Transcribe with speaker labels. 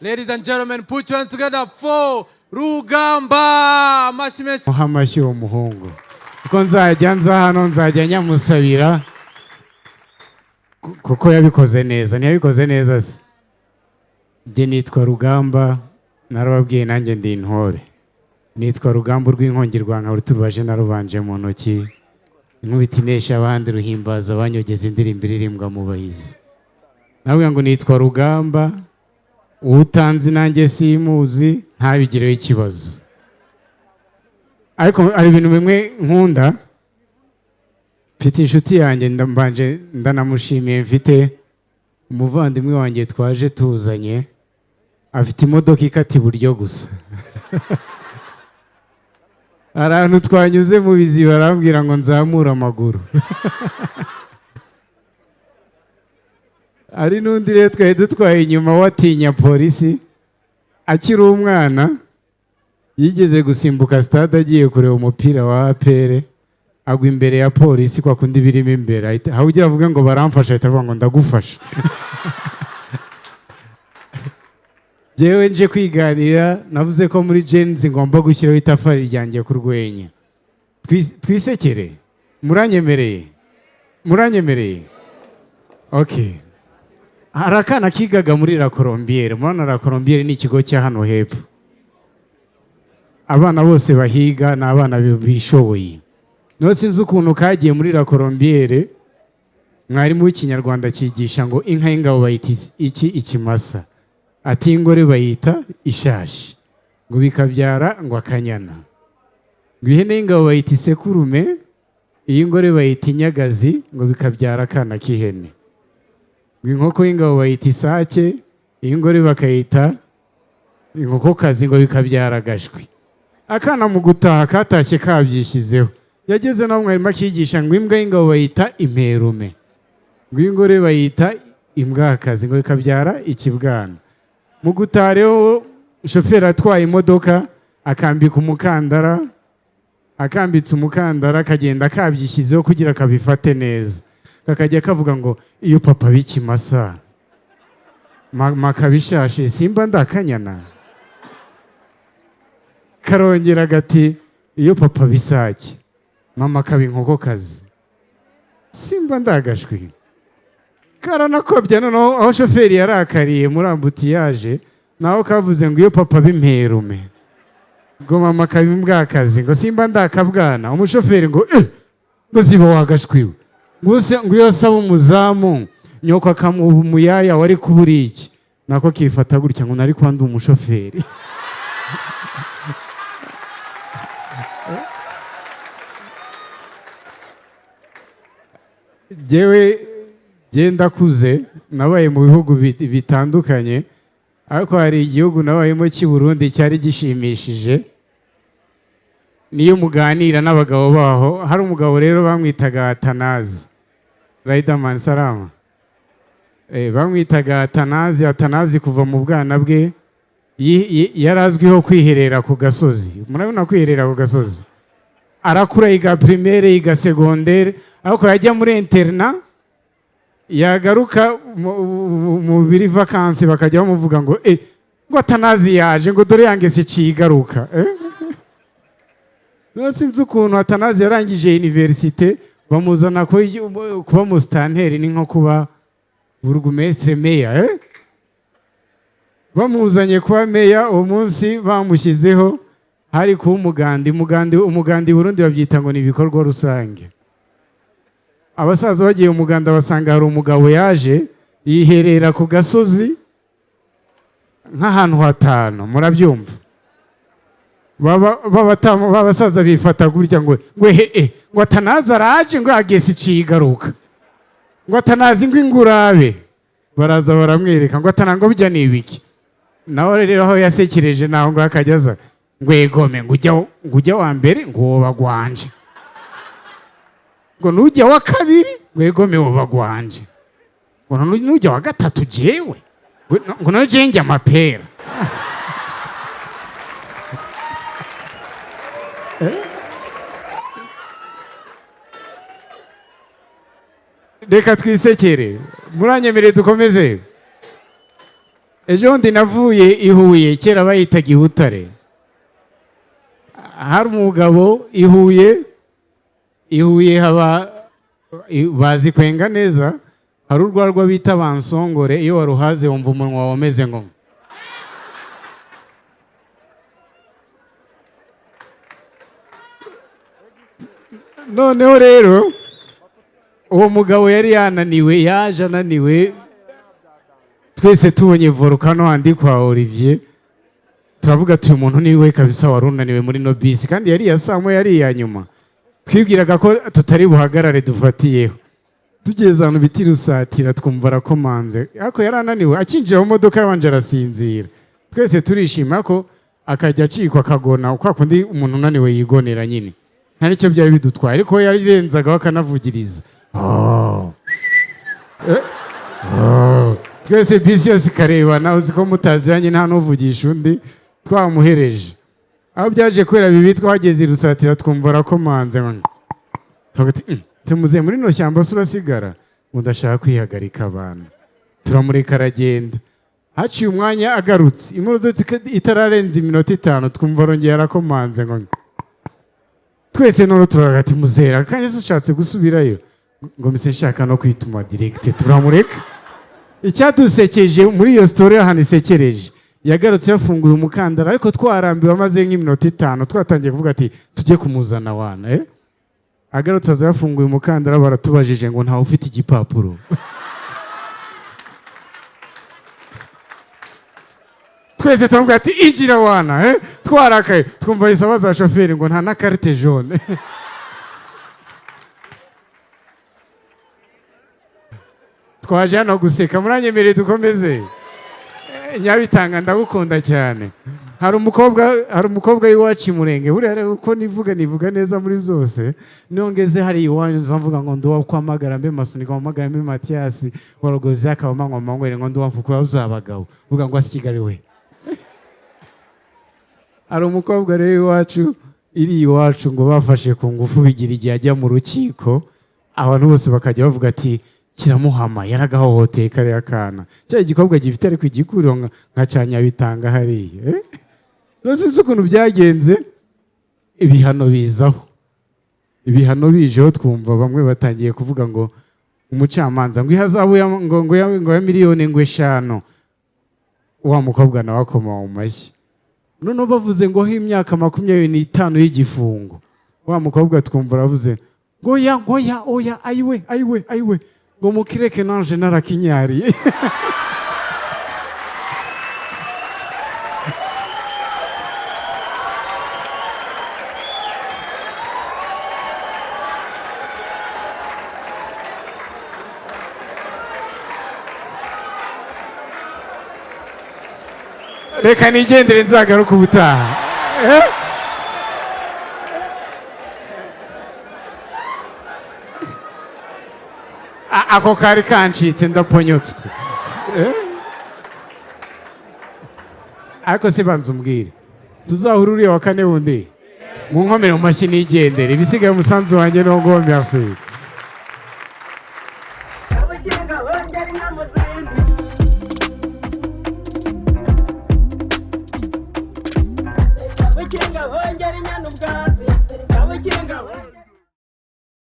Speaker 1: Ladies and gentlemen, put your hands together for Rugamba.
Speaker 2: Amashyi umuhungu. Kuko nzajya nza hano nzajya nyamusabira kuko yabikoze neza. Ntiyabikoze neza se. Jye nitwa Rugamba, narababwiye nanjye ndi intore. Nitwa Rugamba rw'inkongirwanka rutubaje narubanje mu ntoki. Nkubitinesha abandi ruhimbaza banyogeza indirimbo iririmbwa mu bahizi. Nabwo ngo nitwa Rugamba, utanzi nanjye simuzi ntabigireho ikibazo. Ariko ari ibintu bimwe nkunda. Mfite inshuti yanjye ndambanje ndanamushimiye, mfite umuvandimwe wanjye twaje tuzanye, afite imodoka ikata iburyo gusa. Arantu twanyuze mu bizi barambwira ngo nzamura amaguru. Ari n'undi rero twari dutwaye inyuma watinya polisi, akiri umwana yigeze gusimbuka stade agiye kureba umupira wa APR, agwa imbere ya polisi kwa kundi birimo imbere, aho ugira avuga ngo baramfasha ahita avuga ngo ndagufasha. Jewe nje kwiganira navuze ko muri Genzi ngomba gushyiraho itafari ryanjye ku rwenya. Twisekere, muranyemereye. Okay. Harakana kigaga muri La Colombière. Murana La Colombière ni ikigo cya hano hepfo. Abana bose bahiga na abana bishoboye. No sinzi ukuntu kagiye muri La Colombière, mwarimu w'ikinyarwanda cyigisha ngo inka y'ingabo bayita iki ikimasa, ati ingore bayita ishashi, ngo bikabyara ngo akanyana, ngo ihene y'ingabo bayita isekurume, iyi ngore bayita inyagazi, ngo bikabyara akana k'ihene, ngo inkoko y'ingabo bayita isake, iyi ngore bakayita inkokokazi, ngo bikabyara agashwi. Akana mu gutaha katashye kabyishyizeho, yageze na mwarimu akigisha ngo imbwa y'ingabo bayita imperume, ngo ingore bayita imbwakazi, ngo bikabyara ikibwana. Mu gutaha rero shoferi atwaye imodoka akambika umukandara, akambitse umukandara akagenda kabyishyizeho kugira kabifate neza, kakajya kavuga ngo iyo papa b'ikimasa makabishashe simba ndakanyana, karongera gati iyo papa bisake mama kaba inkokokazi simba ndagashwi. Karanakobya noneho aho shoferi yarakariye muri ambutiyaje, naho kavuze ngo iyo papa b'imperume ngo mama kaba imbwakazi ngo simba ndakabwana. Umushoferi ngo ngo ziba wagashwiwe, ngo iyo asaba umuzamu nyoko akamuha umuyaya wari kubura iki, nako kifata gutya ngo nari kwanda umushoferi. Jewe genda kuze nabaye mu bihugu bitandukanye, ariko hari igihugu nabayemo cy'i Burundi cyari gishimishije. Niyo muganira n'abagabo baho, hari umugabo rero bamwitaga Atanazi Riderman Salama, bamwitaga Atanazi kuva mu bwana bwe yarazwiho kwiherera ku gasozi. Murabona kwiherera ku gasozi, arakura yiga primaire yiga secondaire, ariko yajya muri interna yagaruka mu biri vacances bakajya bamuvuga ngo ngo Atanazi yaje, ngo dore yange se cigaruka. No sinzi ukuntu Atanazi yarangije université bamuzana kuba mu stanteri, ni nko kuba burugumestre meya. Bamuzanye kuba meya, uwo munsi bamushyizeho hari kuba umugandi Burundi babyita ngo ni ibikorwa rusange. Abasaza bagiye umuganda basanga hari umugabo yaje yiherera ku gasozi nk'ahantu hatanu, murabyumva. Babasaza bifata gutya ngo ngo Atanazi araje ngo agese icigaruka, ngo Atanazi ngo ingurabe. Baraza baramwereka ngo Atanazi ngo bijya nibiki. Nawe rero aho yasekereje naho ngo akajyaza ngo egome ngo ujya wa mbere ngo wobagwanje, ngo nujya wa kabiri ngo egome wobagwanje, ngo nujya wa gatatu jewe ngo noje njya amapera. Reka twisekere, muranyemereye dukomeze. ejo ndi navuye i Huye kera bayitaga i Butare. Hari umugabo i Huye haba bazi kwenga neza, hari urwarwa bita bansongore, iyo waruhaze wumva umunwa wawe umeze ngo noneho rero uwo mugabo yari yananiwe, yaje ananiwe, twese tubonye volcano handi kwa Olivier turavuga ati uyu muntu niwe kabisa warunaniwe muri no bisi, kandi yari yasamwe yari yanyuma, twibwiraga ko tutari buhagarare dufatiyeho. Tugeze ahantu biti rusatira twumva arakomanze, ako yarananiwe, akinjira mu modoka yabanje arasinzira. Twese turishima ko akajya acikwa akagona, kwa kundi umuntu unaniwe yigonera nyine, nta nicyo byari bidutwaye, ariko yarirenzaga bakanavugiriza. Twese bisi yose ikarebana, uzi ko mutaziranye nta n'uvugisha undi, twamuhereje. Aho byaje kwera bibi, twageze irusatira twumva arakomanze, tumuze muri no shyamba surasigara, ndashaka kwihagarika abantu. Turamureka aragenda, haciye umwanya agarutse, imodoka itararenza iminota 5 twumva arongeye arakomanze ngo twese noro turagati muzera kandi ushatse gusubirayo ngo mise nshaka no kwituma direct. Turamureka. Icyadusekeje muri iyo story ahantu isekereje, yagarutse yafunguye umukandara, ariko twarambiwe amaze nk'iminota 5 twatangiye kuvuga ati tujye kumuzana wana. Agarutse aza yafunguye umukandara, baratubajije ngo ntawe ufite igipapuro. Twese turavuga ati injira wana, twarakaye, twumva isaba za shoferi ngo nta na carte jaune. Twaje hano Guseka, muranyemereye dukomeze. Nyabitanga ndagukunda cyane. Hari umukobwa w'iwacu Murenge, buriya uko nivuga neza muri zose, nongeze hari iwanyu nzavuga ngo nduwa kwamagara mbe masunika kwamagara mbe Mathias worogoza akabamanywa mangwere ngo nduwa mfuko uzabagabo vuga ngo asi Kigali we. Hari umukobwa rero iwacu iri iwacu ngo bafashe ku ngufu bigira igihe ajya mu rukiko, abantu bose bakajya bavuga ati kiramuhama yaragahohoteye kare akana, cya igikobwa gifite ariko igikuriro nka canya bitanga hari. Nose ukuntu byagenze, ibihano bizaho, ibihano bijeho twumva bamwe batangiye kuvuga ngo umucamanza ngo ihazabu ngo ya miliyoni ngo 5, wa mukobwa nawe akoma mu mashyi. None bavuze ngo h'imyaka 25 y'igifungo, wa mukobwa twumva aravuze ngo oya ayiwe ngo mukireke nanje narakinyari. Reka nigendere nzagaruka ubutaha. Ako kari kancitse ndaponyotswe. Ariko se banza umbwire, tuzahura uriya wa kane wundi mu nkomere mu mashyi nigendere, ibisigaye umusanzu wanjye no ngo merci. Kabukinga hongera inyana ubwatsi, kabukinga